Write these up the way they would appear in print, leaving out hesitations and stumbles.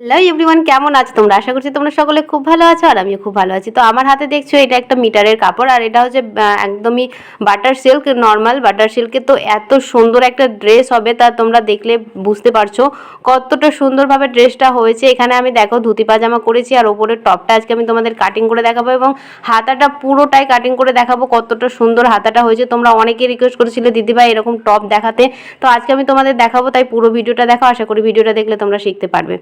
Hello everyone, কেমন আছো তোমরা? আশা করছি তোমরা সকলে খুব ভালো আছো আর আমিও খুব ভালো আছি। তো আমার হাতে দেখছো এটা একটা মিটারের কাপড়, আর এটা হচ্ছে একদমই বাটার সিল্ক, নর্মাল বাটার সিল্কের। তো এত সুন্দর একটা ড্রেস হবে তা তোমরা দেখলে বুঝতে পারছো কতটা সুন্দরভাবে ড্রেসটা হয়েছে। এখানে আমি দেখো ধুতি পাজামা করেছি, আর ওপরের টপটা আজকে আমি তোমাদের কাটিং করে দেখাবো এবং হাতাটা পুরোটাই কাটিং করে দেখাবো কতটা সুন্দর হাতাটা হয়েছে। তোমরা অনেকেই রিকোয়েস্ট করেছিলে দিদিভাই এরকম টপ দেখাতে, তো আজকে আমি তোমাদের দেখাবো। তাই পুরো ভিডিওটা দেখো, আশা করি ভিডিওটা দেখলে তোমরা শিখতে পারবে।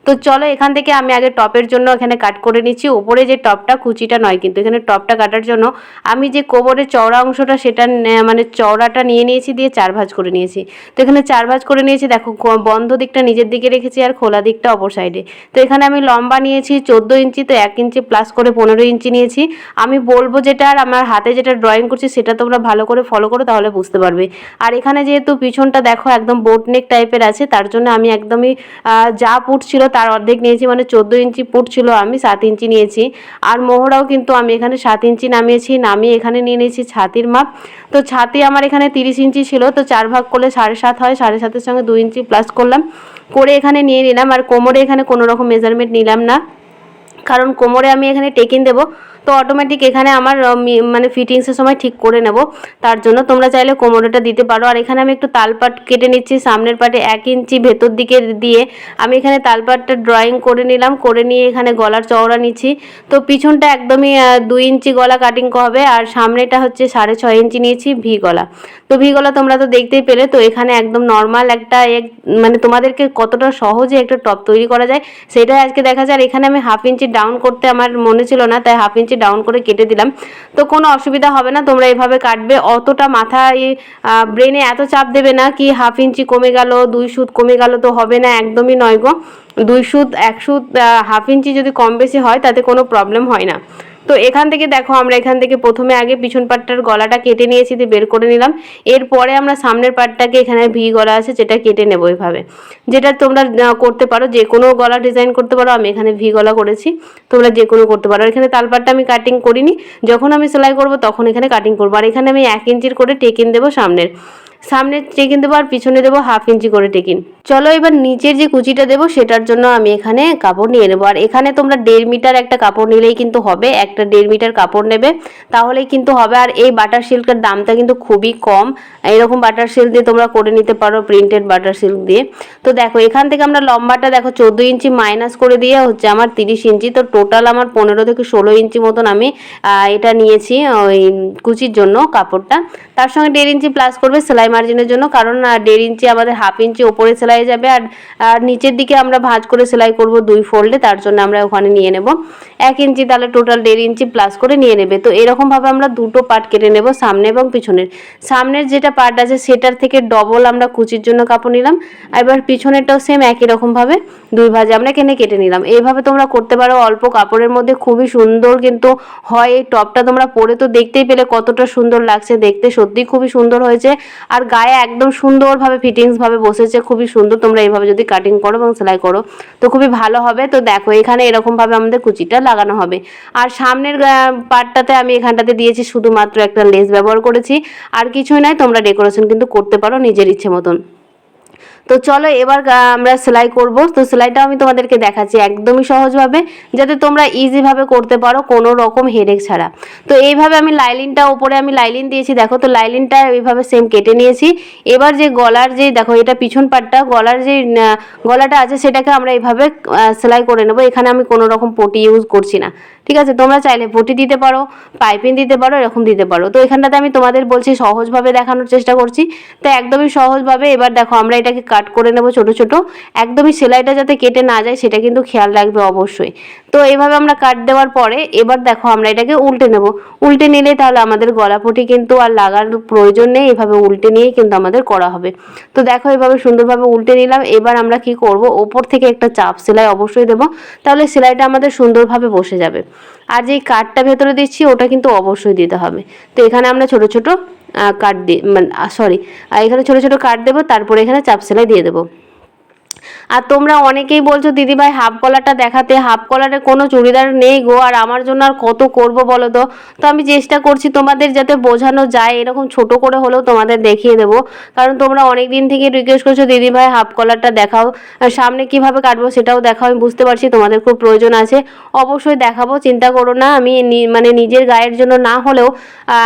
তো চলো এখান থেকে আমি আগে টপের জন্য এখানে কাট করে নিচ্ছি। উপরে যে টপটা, কুচিটা নয় কিন্তু, এখানে টপটা কাটার জন্য আমি যে কোমরের চওড়া অংশটা সেটা মানে চওড়াটা নিয়ে নিয়েছি, দিয়ে 4 ভাঁজ করে নিয়েছি। তো এখানে 4 ভাঁজ করে নিয়েছি, দেখো বন্ধ দিকটা নিজের দিকে রেখেছি আর খোলা দিকটা অপর সাইডে। তো এখানে আমি লম্বা নিয়েছি 14 ইঞ্চি, তো 1 ইঞ্চি প্লাস করে 15 ইঞ্চি নিয়েছি। আমি বলবো যেটা আর আমার হাতে যেটা ড্রয়িং করছি সেটা তোমরা ভালো করে ফলো করো, তাহলে বুঝতে পারবে। আর এখানে যেহেতু পিছনটা দেখো একদম বোট নেক টাইপের আছে, তার জন্য আমি একদমই যা পুট ছিল তার অর্ধেক নিয়েছি, মানে 14 ইঞ্চি পুট ছিল, আমি 7 ইঞ্চি নিয়েছি। আর মোহরাও কিন্তু আমি এখানে 7 ইঞ্চি নামিয়ে এখানে নিয়ে নিয়েছি ছাতির মাপ। তো ছাতি আমার এখানে 30 ইঞ্চি ছিল, তো 4 ভাগ করলে 7.5 হয়, 7.5-এর সঙ্গে 2 ইঞ্চি প্লাস করলাম, করে এখানে নিয়ে নিলাম। আর কোমরে এখানে কোনো রকম মেজারমেন্ট নিলাম না, কারণ কোমরে আমি এখানে টেকিং দেবো, তো অটোমেটিক এখানে আমার মানে ফিটিংসের সময় ঠিক করে নেব। তার জন্য তোমরা চাইলে কোমরেটা দিতে পারো। আর এখানে আমি একটু তালপাট কেটে নিচ্ছি, সামনের পাটে 1 ইঞ্চি ভেতর দিকে দিয়ে আমি এখানে তালপাটটা ড্রয়িং করে নিলাম, করে নিয়ে এখানে গলার চওড়া নিচ্ছি। তো পিছনটা একদমই 2 ইঞ্চি গলা কাটিং হবে, আর সামনেটা হচ্ছে 6.5 ইঞ্চি নিয়েছি ভি গলা। তো ভি গলা তোমরা তো দেখতেই পেলে। তো এখানে একদম নর্মাল একটা মানে তোমাদেরকে কতটা সহজে একটা টপ তৈরি করা যায় সেটাই আজকে দেখা যায়। আর এখানে আমি 1/2 ইঞ্চি ডাউন করতে আমার মনে ছিল না, তাই 1/2 ইঞ্চি ডাউন করে কেটে দিলাম। তো কোনো অসুবিধা হবে না, তোমরা এভাবে কাটবে। অতটা মাথায় ব্রেনে এত চাপ দেবে না কি 1/2 ইঞ্চি কমে গেল, 2 সুত কমে গেল, তো হবে না, একদমই নয় গো। 2 সুত 1 সুত 1/2 ইঞ্চি যদি কম বেশি হয় তাতে কোনো প্রবলেম হয় না। তো এখান থেকে দেখো আমরা এখান থেকে প্রথমে আগে পিছন পাটটার গলাটা কেটে নিয়েছি, দিয়ে বের করে নিলাম। এরপরে আমরা সামনের পাটটাকে, এখানে ভি গলা আছে যেটা কেটে নেবো এইভাবে। যেটা তোমরা করতে পারো, যে কোনো গলা ডিজাইন করতে পারো, আমি এখানে ভি গলা করেছি, তোমরা যে কোনো করতে পারো। এখানে তালপাটটা আমি কাটিং করিনি, যখন আমি সেলাই করব তখন এখানে কাটিং করবো। আর এখানে আমি 1 ইঞ্চির করে টেকিন দেবো, সামনে টেকিন দেবো, আর পিছনে দেবো 1/2 ইঞ্চি করে টেকিন। চলো এবার নিচের যে কুচিটা দেবো সেটার জন্য আমি এখানে কাপড় নিয়ে নেবো। আর এখানে তোমরা 1.5 মিটার একটা কাপড় নিলেই কিন্তু হবে, একটা 1.5 মিটার কাপড় নেবে তাহলেই কিন্তু হবে। আর এই বাটার সিল্কের দামটা কিন্তু খুবই কম, এইরকম বাটার সিল্ক দিয়ে তোমরা করে নিতে পারো, প্রিন্টেড বাটার সিল্ক দিয়ে। তো দেখো এখান থেকে আমরা লম্বাটা দেখো 14 ইঞ্চি মাইনাস করে দিয়ে হচ্ছে আমার 30 ইঞ্চি, তো টোটাল আমার 15 থেকে 16 ইঞ্চি মতন আমি এটা নিয়েছি ওই কুচির জন্য কাপড়টা। তার সঙ্গে 1.5 ইঞ্চি প্লাস করবে সেলাই মার্জিনের জন্য, কারণ 1.5 ইঞ্চি আমাদের 1/2 ইঞ্চি ওপরে সেলাই যাবে, আর নিচের দিকে আমরা ভাঁজ করে সেলাই করব 2 ফোল্ডে, তার জন্য আমরা ওখানে নিয়ে নেব 1 ইঞ্চি, তাহলে টোটাল 1.5 ইঞ্চি প্লাস করে নিয়ে নেবে। তো এরকমভাবে আমরা দুটো পার্ট কেটে নেব, সামনে এবং পিছনের। সামনের যেটা পার্ট আছে সেটার থেকে ডবল আমরা কুচির জন্য কাপড় নিলাম, এবার পিছনেরটাও সেম একই রকমভাবে 2 ভাঁজে আমরা কেটে নিলাম। এইভাবে তোমরা করতে পারো, অল্প কাপড়ের মধ্যে খুবই সুন্দর কিন্তু হয়। এই টপটা তোমরা পরে তো দেখতেই পেলে কতটা সুন্দর লাগছে দেখতে, সত্যি খুবই সুন্দর হয়েছে। আর গায়ে একদম সুন্দরভাবে ফিটিংসভাবে বসেছে, খুবই সুন্দর। তোমরা এইভাবে যদি কাটিং করো এবং সেলাই করো তো খুবই ভালো হবে। তো দেখো এখানে এরকমভাবে আমাদের কুচিটা লাগানো হবে। আর সামনের পার্টটাতে আমি এখানটাতে দিয়েছি শুধুমাত্র একটা লেস ব্যবহার করেছি, আর কিছুই নয়। তোমরা ডেকোরেশন কিন্তু করতে পারো নিজের ইচ্ছে মতন। তো চলো এবার আমরা সেলাই করব। তো সেলাইটা আমি তোমাদেরকে দেখাচ্ছি একদমই সহজভাবে, যাতে তোমরা ইজিভাবে করতে পারো কোনো রকম হেডেক ছাড়া। তো এইভাবে আমি লাইলিনটা, ওপরে আমি লাইলিন দিয়েছি দেখো, তো লাইলিনটা এইভাবে সেম কেটে নিয়েছি। এবার যে গলার যে দেখো এটা পিছন পাটটা, গলার যে গলাটা আছে সেটাকে আমরা এইভাবে সেলাই করে নেব। এখানে আমি কোনো রকম পটি ইউজ করছি না, ঠিক আছে? তোমরা চাইলে পটি দিতে পারো, পাইপিং দিতে পারো, এরকম দিতে পারো। তো এখানটাতে আমি তোমাদের বলছি সহজভাবে দেখানোর চেষ্টা করছি, তো একদমই সহজভাবে। এবার দেখো আমরা এটাকে কাট করে নেব ছোট ছোট, একদমই সেলাইটা যাতে কেটে না যায় সেটা কিন্তু খেয়াল রাখবে অবশ্যই। তো এইভাবে আমরা কাট দেওয়ার পরে এবার দেখো আমরা এটাকে উল্টে নেব। উল্টে নিলে তাহলে আমাদের গলাপটি কিন্তু আর লাগার প্রয়োজন নেই, এভাবে উল্টে নিয়েই কিন্তু আমাদের করা হবে। তো দেখো এভাবে সুন্দরভাবে উল্টে নিলাম। এবার আমরা কি করব, ওপর থেকে একটা চাপ সেলাই অবশ্যই দেব, তাহলে সেলাইটা আমাদের সুন্দরভাবে বসে যাবে। আর যেই কাটটা ভেতরে দিচ্ছি ওটা কিন্তু অবশ্যই দিতে হবে। তো এখানে আমরা ছোট ছোট কাট দিই, মানে এখানে ছোট ছোট কাট দেবো, তারপরে এখানে চাপ সেলাই দিয়ে দেবো। আর তোমরা অনেকেই বলছো দিদিভাই হাফ কলারটা দেখাতে, হাফ কলারে কোনো চুড়িদার নেই গো, আর আমার জন্য আর কত করব বলো তো। তো আমি চেষ্টা করছি তোমাদের যাতে বোঝানো যায়, এরকম ছোট করে হলেও তোমাদের দেখিয়ে দেবো, কারণ তোমরা অনেক দিন থেকে রিকোয়েস্ট করছো দিদিভাই হাফ কলারটা দেখাও, আর সামনে কিভাবে কাটবো সেটাও দেখাও। আমি বুঝতে পারছি তোমাদের খুব প্রয়োজন আছে, অবশ্যই দেখাবো, চিন্তা করো না। আমি মানে নিজের গায়ের জন্য না হলেও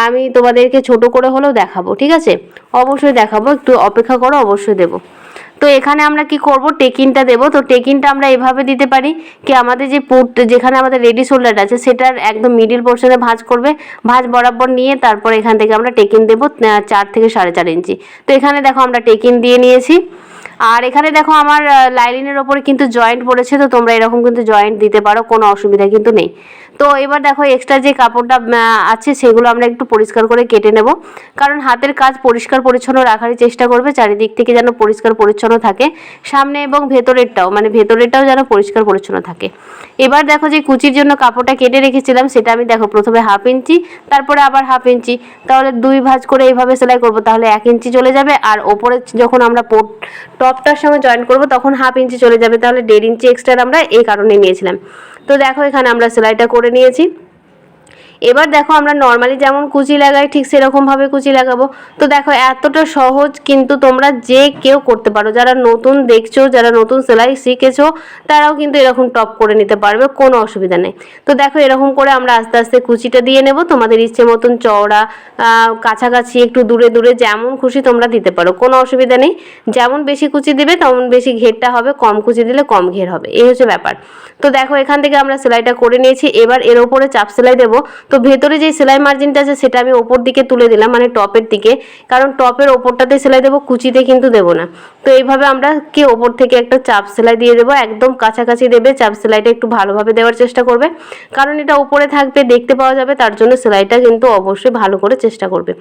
আমি তোমাদেরকে ছোট করে হলেও দেখাবো, ঠিক আছে? অবশ্যই দেখাবো, একটু অপেক্ষা করো, অবশ্যই দেবো। তো এখানে আমরা কি করব, টেকিনটা দেবো। তো টেকিনটা আমরা এভাবে দিতে পারি কি, আমাদের যে পুট যেখানে আমাদের রেডি শোল্ডার আছে সেটার একদম মিডিল পোর্শনে ভাঁজ করবে, ভাঁজ বরাবর নিয়ে তারপর এখান থেকে আমরা টেকিন দেবো 4 থেকে 4.5 ইঞ্চি। তো এখানে দেখো আমরা টেকিন দিয়ে নিয়েছি। আর এখানে দেখো আমার লাইলিনের ওপরে কিন্তু জয়েন্ট পড়েছে, তো তোমরা এরকম কিন্তু জয়েন্ট দিতে পারো, কোনো অসুবিধা কিন্তু নেই। তো এবার দেখো এক্সট্রা যে কাপড়টা আছে সেগুলো আমরা একটু পরিষ্কার করে কেটে নেব, কারণ হাতের কাজ পরিষ্কার পরিচ্ছন্ন রাখারই চেষ্টা করবে, চারিদিক থেকে যেন পরিষ্কার পরিচ্ছন্ন থাকে, সামনে এবং ভেতরেরটাও, মানে ভেতরেরটাও যেন পরিষ্কার পরিচ্ছন্ন থাকে। এবার দেখো যে কুচির জন্য কাপড়টা কেটে রেখেছিলাম সেটা আমি দেখো প্রথমে 1/2 ইঞ্চি, তারপরে আবার 1/2 ইঞ্চি, তাহলে 2 ভাঁজ করে এইভাবে সেলাই করব, তাহলে 1 ইঞ্চি চলে যাবে। আর ওপরে যখন আমরা টপটার সঙ্গে জয়েন করব তখন 1/2 ইঞ্চি চলে যাবে, তাহলে 1.5 ইঞ্চি এক্সট্রা আমরা এই কারণে নিয়েছিলাম। তো দেখো এখানে আমরা সেলাইটা করে নিয়েছি। এবার দেখো আমরা নর্মালি যেমন কুচি লাগাই ঠিক সেরকমভাবে কুচি লাগাবো। তো দেখো এতটা সহজ, কিন্তু তোমরা যে কেউ করতে পারো, যারা নতুন দেখছো, যারা নতুন সেলাই শিখেছো তারাও কিন্তু এরকম টপ করে নিতে পারবে, কোনো অসুবিধা নেই। তো দেখো এরকম করে আমরা আস্তে আস্তে কুচিটা দিয়ে নেব, তোমাদের ইচ্ছে মতন চওড়া, কাছাকাছি, একটু দূরে দূরে, যেমন খুশি তোমরা দিতে পারো, কোনো অসুবিধা নেই। যেমন বেশি কুচি দিবে তেমন বেশি ঘেরটা হবে, কম কুচি দিলে কম ঘের হবে, এই হচ্ছে ব্যাপার। তো দেখো এখান থেকে আমরা সেলাইটা করে নিয়েছি, এবার এর ওপরে চাপ সেলাই দেবো। তো ভেতরে যে সেলাই মার্জিনটা আছে সেটা আমি ওপর দিকে তুলে দিলাম, মানে টপের দিকে, কারণ টপের ওপরটাতে সেলাই দেবো, কুচিতে কিন্তু দেবো না। তো এইভাবে আমরা কি ওপর থেকে একটা চাপ সেলাই দিয়ে দেবো, একদম কাছাকাছি দেবে, চাপ সেলাইটা একটু ভালোভাবে দেওয়ার চেষ্টা করবে, কারণ এটা উপরে থাকবে, দেখতে পাওয়া যাবে, তার জন্য সেলাইটা কিন্তু অবশ্যই ভালো করে চেষ্টা করবে।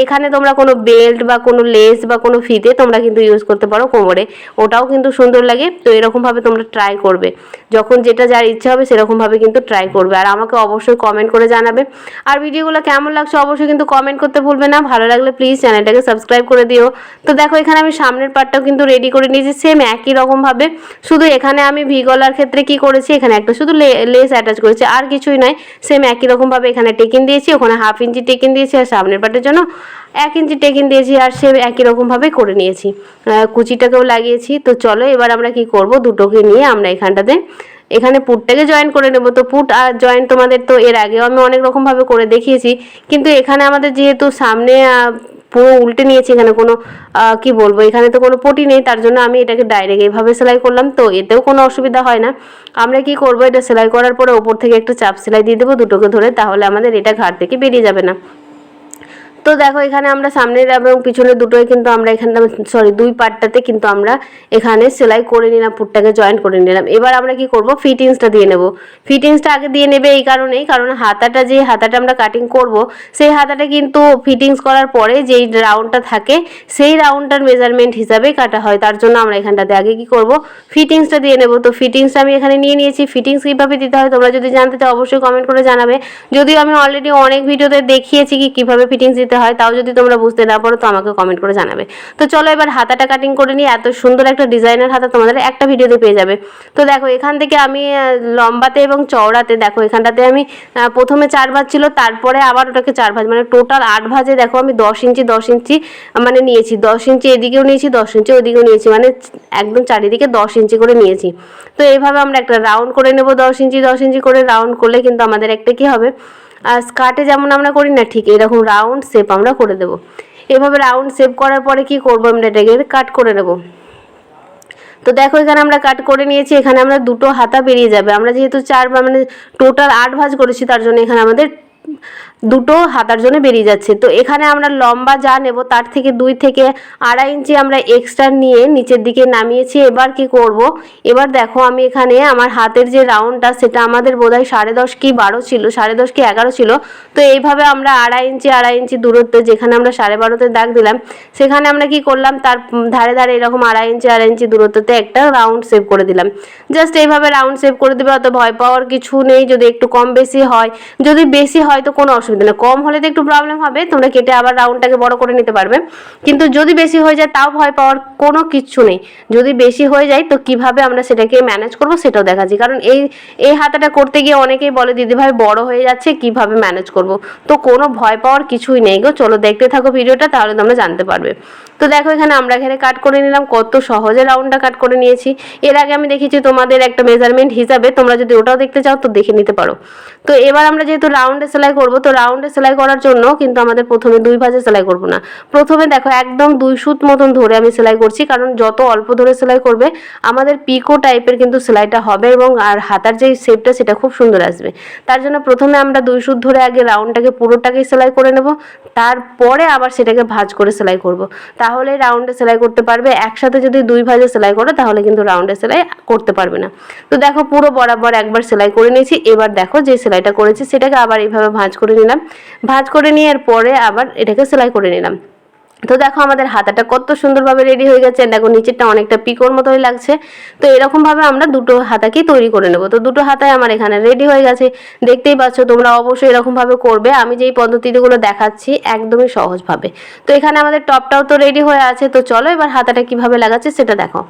এখানে তোমরা কোনো বেল্ট বা কোনো লেস বা কোনো ফিতে তোমরা কিন্তু ইউজ করতে পারো কোমরে, ওটাও কিন্তু সুন্দর লাগে। তো এরকমভাবে তোমরা ট্রাই করবে, যখন যেটা যার ইচ্ছা হবে সেরকমভাবে কিন্তু ট্রাই করবে, আর আমাকে অবশ্যই কমেন্ট করে জানাবে। আর ভিডিওগুলো কেমন লাগছে অবশ্যই কিন্তু কমেন্ট করতে ভুলবে না, ভালো লাগলে প্লিজ চ্যানেলটাকে সাবস্ক্রাইব করে দিও। তো দেখো এখানে আমি সামনের পার্টটাও কিন্তু রেডি করে নিয়েছি সেম একই রকমভাবে, শুধু এখানে আমি ভি গলার ক্ষেত্রে কি করেছি, এখানে একটা শুধু লেস অ্যাটাচ করেছি, আর কিছুই নয়। সেম একই রকমভাবে এখানে টেকিন দিয়েছি, ওখানে 1/2 ইঞ্চি টেকিন দিয়েছি, আর সামনের পার্টের জন্য 1 ইঞ্চি টেকিন দিয়েছি, আর সেম একই রকমভাবে করে নিয়েছি, কুচিটাকেও লাগিয়েছি। তো চলো এবার আমরা কি করব, দুটোকে নিয়ে আমরা এখানে পুটটাকে জয়েন করে নেব। তো পুট আর জয়েন তোমাদের তো এর আগেও আমি অনেক রকমভাবে করে দেখিয়েছি, কিন্তু এখানে আমাদের যেহেতু সামনে পুরো উল্টে নিয়েছি, এখানে কোনো কি বলবো, এখানে তো কোনো পটি নেই, তার জন্য আমি এটাকে ডাইরেক্ট এইভাবে সেলাই করলাম। তো এতেও কোনো অসুবিধা হয় না। আমরা কি করব, এটা সেলাই করার পরে ওপর থেকে একটা চাপ সেলাই দিয়ে দেবো দুটোকে ধরে, তাহলে আমাদের এটা ঘাট থেকে বেরিয়ে যাবে না। তো দেখো এখানে আমরা সামনের এবং পিছনের দুটোই কিন্তু আমরা এখানে দুই পার্টটাতে কিন্তু আমরা এখানে সেলাই করে নিলাম, পুটটাকে জয়েন করে নিলাম। এবার আমরা কি করব, ফিটিংসটা দিয়ে নেব। ফিটিংসটা আগে দিয়ে নেবে এই কারণেই, কারণ হাতাটা আমরা কাটিং করব, সেই হাতাটা কিন্তু ফিটিংস করার পরে যেই রাউন্ডটা থাকে সেই রাউন্ডটার মেজারমেন্ট হিসাবেই কাটা হয়, তার জন্য আমরা এখানটাতে আগে কি করব, ফিটিংসটা দিয়ে নেব। তো ফিটিংসটা আমি এখানে নিয়ে নিয়েছি। ফিটিংস কীভাবে দিতে হয় তোমরা যদি জানতে চাও অবশ্যই কমেন্ট করে জানাবে, যদিও আমি অলরেডি অনেক ভিডিওতে দেখিয়েছি কি কীভাবে ফিটিংস দিতে হয়, তাও যদি তোমরা বুঝতে না পারো তো আমাকে কমেন্ট করে জানাবে। তো চলো এবার হাতাটা কাটিং করে নিই, এত সুন্দর একটা ডিজাইনের হাতা তোমাদের একটা ভিডিওতে পেয়ে যাবে। তো দেখো এখান থেকে আমি লম্বাতে এবং চওড়াতে দেখো এখানটাতে আমি প্রথমে 4 ভাঁজ ছিল, তারপরে আবার ওটাকে 4 ভাঁজ, মানে টোটাল 8 ভাঁজে দেখো আমি 10 ইঞ্চি মানে নিয়েছি, 10 ইঞ্চি এদিকেও নিয়েছি, 10 ইঞ্চি ওদিকেও নিয়েছি, মানে একদম চারিদিকে 10 ইঞ্চি করে নিয়েছি। তো এইভাবে আমরা একটা রাউন্ড করে নেব, 10 ইঞ্চি করে রাউন্ড করলে কিন্তু আমাদের একটা কি হবে, স্কার্টে যেমন আমরা করি না ঠিক এরকম রাউন্ড শেপ আমরা করে দেব। এভাবে রাউন্ড শেপ করার পরে কি করব, আমরা এটাকে কাট করে নেব। তো দেখো এখানে আমরা কাট করে নিয়েছি, এখানে আমরা দুটো হাতা বেরিয়ে যাবে, আমরা যেহেতু 4 মানে টোটাল 8 ভাঁজ করেছি তার জন্য এখানে আমাদের দুটো হাতার জন্য বেরিয়ে যাচ্ছে। তো এখানে আমরা লম্বা যা নেব তার থেকে 2 থেকে 2.5 ইঞ্চি আমরা এক্সট্রা নিয়ে নিচের দিকে নামিয়েছি। এবার কি করব, এবার দেখো আমি এখানে আমার হাতের যে রাউন্ডটা সেটা আমাদের বোধহয় 10.5 কি 12 ছিল, 10.5 কি 11 ছিল। তো এইভাবে আমরা 2.5 ইঞ্চি দূরত্বে যেখানে আমরা 12.5-তে দাগ দিলাম সেখানে আমরা কি করলাম, তার ধারে ধারে এরকম 2.5 ইঞ্চি দূরত্বতে একটা রাউন্ড শেপ করে দিলাম। জাস্ট এইভাবে রাউন্ড শেপ করে দেবে, অত ভয় পাওয়ার কিছু নেই। যদি একটু কম বেশি হয়, যদি বেশি হয় তো কোনো অসুবিধা নেই। কম হলে তো একটু প্রবলেম হবে, তোমরা কেটে আবার রাউন্ডটাকে বড় করে নিতে পারবে। কিন্তু যদি বেশি হয়ে যায় তাও ভয় পাওয়ার কোনো কিচ্ছু নেই। যদি বেশি হয়ে যায় তো কিভাবে আমরা সেটাকে ম্যানেজ করব সেটাও দেখাচ্ছি। কারণ এই হাতাটা করতে গিয়ে অনেকেই বলে দিদিভাই বড় হয়ে যাচ্ছে কিভাবে ম্যানেজ করব। তো কোনো ভয় পাওয়ার কিছুই নেই গো, চলো দেখতে থাকো ভিডিওটা, তাহলে তোমরা জানতে পারবে। তো দেখো এখানে আমরা এখানে কাট করে নিলাম, কত সহজে রাউন্ডটা কাট করে নিয়েছি। এর আগে আমি দেখেছি তোমাদের একটা মেজারমেন্ট হিসাবে, তোমরা যদি ওটাও দেখতে চাও তো দেখে নিতে পারো। তো এবার আমরা যেহেতু রাউন্ডে সেলাই করব, তো রাউন্ডে সেলাই করার জন্য কিন্তু আমাদের প্রথমে 2 ভাঁজে সেলাই করব না। প্রথমে দেখো একদম 2 সুত মতন ধরে আমি সেলাই করছি, কারণ যত অল্প ধরে সেলাই করবে আমাদের পিকো টাইপের কিন্তু সেলাইটা হবে এবং আর হাতার যে শেপটা সেটা খুব সুন্দর আসবে। তার জন্য প্রথমে আমরা 2 সুত ধরে আগে রাউন্ডটাকে পুরোটাকে সেলাই করে নেব, তারপরে আবার সেটাকে ভাঁজ করে সেলাই করব। তাহলে রাউন্ডে সেলাই করতে পারবে। একসাথে যদি 2 ভাঁজে সেলাই করো তাহলে কিন্তু রাউন্ডে সেলাই করতে পারবে না। তো দেখো পুরো বরাবর একবার সেলাই করে নিয়েছি। এবার দেখো যে সেলাইটা করেছি সেটাকে আবার এইভাবে ভাঁজ করে নিলাম, ভাঁজ করে নিয়ে পরে আবার এটাকে সেলাই করে নিলাম। তো দেখো আমাদের হাতাটা কত সুন্দরভাবে রেডি হয়ে গেছে। দেখো নিচেরটা অনেকটা পিকোর মতোই লাগছে। তো এরকমভাবে আমরা দুটো হাতাকেই তৈরি করে নেব। তো দুটো হাতায় আমার এখানে রেডি হয়ে গেছে, দেখতেই পাচ্ছ। তোমরা অবশ্যই এরকমভাবে করবে, আমি যেই পদ্ধতিগুলো দেখাচ্ছি একদমই সহজভাবে। তো এখানে আমাদের টপটাও তো রেডি হয়ে আছে। তো চলো এবার হাতাটা কিভাবে লাগাচ্ছে সেটা দেখো।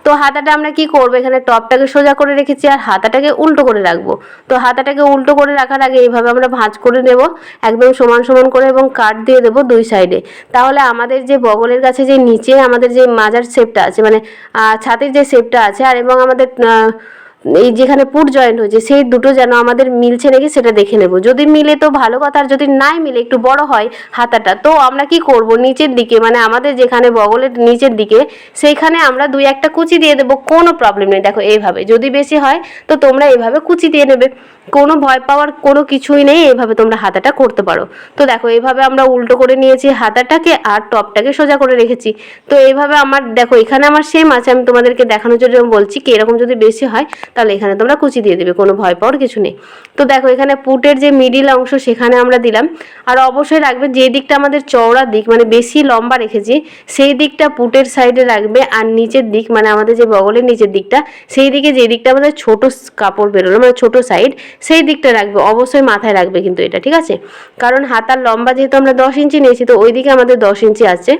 তো হাতাটা আমরা কি করবো, এখানে টপটাকে সোজা করে রেখেছি আর হাতাটাকে উল্টো করে রাখবো। তো হাতাটাকে উল্টো করে রাখার আগে এইভাবে আমরা ভাঁজ করে নেব একদম সমান সমান করে এবং কাট দিয়ে দেবো 2 সাইডে। তাহলে আমাদের যে বগলের কাছে যে নিচে আমাদের যে মাজার শেপটা আছে, মানে ছাতির যে শেপটা আছে আর এবং আমাদের এই যেখানে পুট জয়েন্ট হয়েছে সেই দুটো যেন আমাদের মিলছে নাকি সেটা দেখে নেব। যদি মিলে তো ভালো কথা, আর যদি নাই মিলে একটু বড় হয় হাতাটা, তো আমরা কি করব, নিচের দিকে মানে আমাদের যেখানে বগলের নিচের দিকে সেইখানে আমরা 2-1টা কুচি দিয়ে দেবো, কোনো প্রবলেম নেই। দেখো এইভাবে, যদি বেশি হয় তো তোমরা এইভাবে কুচি দিয়ে নেবে, কোনো ভয় পাওয়ার কোনো কিছুই নেই। এইভাবে তোমরা হাতাটা করতে পারো। তো দেখো এইভাবে আমরা উল্টো করে নিয়েছি হাতাটাকে আর টপটাকে সোজা করে রেখেছি। তো এইভাবে আমার দেখো এখানে আমার সেম আছে, আমি তোমাদেরকে দেখানোর জন্য বলছি কি এরকম যদি বেশি হয় তাহলে এখানে তোমরা কুচি দিয়ে দেবে, কোনো ভয় পাওয়ার কিছু নেই। তো দেখো এখানে পুটের যে মিডিল অংশ সেখানে আমরা দিলাম। আর অবশ্যই রাখবে যে দিকটা আমাদের চওড়া দিক মানে বেশি লম্বা রেখেছি সেই দিকটা পুটের সাইডে রাখবে, আর নিচের দিক মানে আমাদের যে বগলের নিচের দিকটা সেই দিকে যে দিকটা আমাদের ছোট কাপড় বেরোলো মানে ছোট সাইড সেই দিকটা রাখবে, অবশ্যই মাথায় রাখবে কিন্তু এটা, ঠিক আছে? কারণ হাতার লম্বা যেহেতু আমরা 10 ইঞ্চি নিয়েছি তো ওই দিকে আমাদের 10 ইঞ্চি আছে,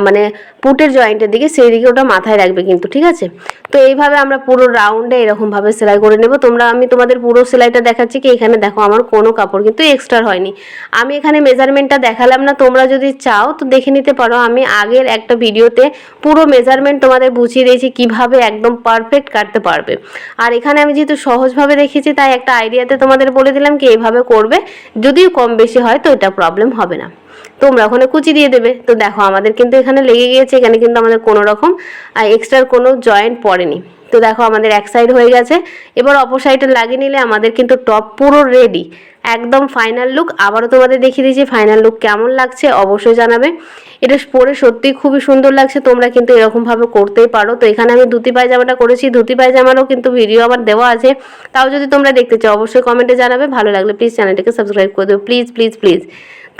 মানে পুটের জয়েন্টের দিকে, সেই দিকে ওটা মাথায় রাখবে কিন্তু, ঠিক আছে? তো এইভাবে আমরা পুরো রাউন্ডে এরকমভাবে সেলাই করে নেব। আমি তোমাদের পুরো সেলাইটা দেখাচ্ছি কি এখানে দেখো আমার কোনো কাপড় কিন্তু এক্সট্রা হয়নি। আমি এখানে মেজারমেন্টটা দেখালাম না, তোমরা যদি চাও তো দেখে নিতে পারো। আমি আগের একটা ভিডিওতে পুরো মেজারমেন্ট তোমাদের বুঝিয়ে দিয়েছি কিভাবে একদম পারফেক্ট কাটতে পারবে। আর এখানে আমি যেহেতু সহজভাবে দেখিয়েছি তাই একটা আইডিয়াতে তোমাদের বলে দিলাম কি এইভাবে করবে, যদিও কম বেশি হয় তো এটা প্রবলেম হবে না, তোমরা ওখানে কুচি দিয়ে দেবে। তো দেখো আমাদের কিন্তু এখানে লেগে গিয়েছে, এখানে কিন্তু আমাদের কোনো রকম এক্সট্রা কোনো জয়েন্ট পড়েনি। তো দেখো আমাদের এক সাইড হয়ে গেছে, এবার অপর সাইডে লাগিয়ে নিলে আমাদের কিন্তু টপ পুরো রেডি, একদম ফাইনাল লুক। আবারও তোমাদের দেখিয়ে দিয়েছি ফাইনাল লুক কেমন লাগছে অবশ্যই জানাবে। এটা পরে সত্যিই খুবই সুন্দর লাগছে, তোমরা কিন্তু এরকমভাবে করতেই পারো। তো এখানে আমি ধুতি পায়জামাটা করেছি, ধুতি পায়জামারও কিন্তু ভিডিও আমার দেওয়া আছে, তাও যদি তোমরা দেখতে চাও অবশ্যই কমেন্টে জানাবে। ভালো লাগলে প্লিজ চ্যানেলটাকে সাবস্ক্রাইব করে দেবো, প্লিজ প্লিজ প্লিজ।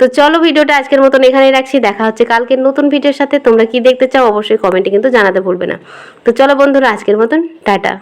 তো চলো ভিডিওটা আজকের মতন এখানেই রাখছি, দেখা হচ্ছে কালকের নতুন ভিডিওর সাথে। তোমরা কি দেখতে চাও অবশ্যই কমেন্টে কিন্তু জানাতে ভুলবে না। তো চলো বন্ধুরা আজকের মতন টাটা।